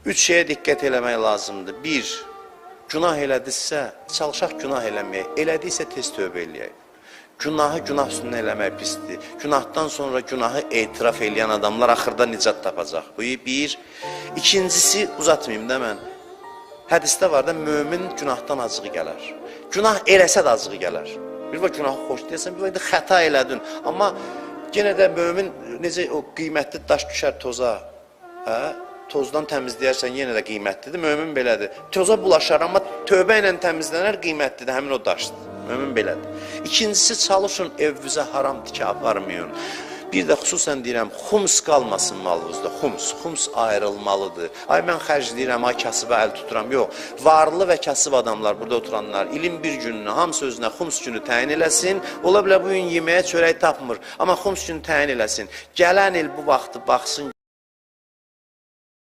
Üç şeyə diqqət eləmək lazımdır. Bir, günah elədirsə, çalışaq günah eləməyə. Elədiysə tez tövbə eləyək. Günahı günah üstündə eləmək pisdir. Günahdan sonra günahı etiraf eləyən adamlar axırda nicat tapacaq. Bu bir. İkincisi, uzatmayayım da mən. Hədisdə var da, mömin günahdan acığı gələr. Günah eləsə də acığı gələr. Bir vaxt günahı xoş deyəsən, bir vaxt xəta elədin. Amma yenə də mömin necə o qiymətli daş düşər toza, tozdan təmizləyərsən yenə də qiymətlidir. Mömin belədir. Toza bulaşar, amma tövbə ilə təmizlənər, qiymətlidir, həmin o daşdır. Mömin belədir. İkincisi, çalışın evvizə haram tikə aparmayın. Bir də xüsusən deyirəm, xums qalmasın malınızda, xums ayrılmalıdır. Ay, mən xərcləyirəm, ay, kasıbə əl tuturam. Yox, varlı və kasıb adamlar, burada oturanlar, ilin bir gününü, hamısı özünə xums günü təyin eləsin. Ola bilər, bugün yeməyə çörək tapmır, amma xums günü təyin eləsin. Gələn il bu vaxtı baxsın.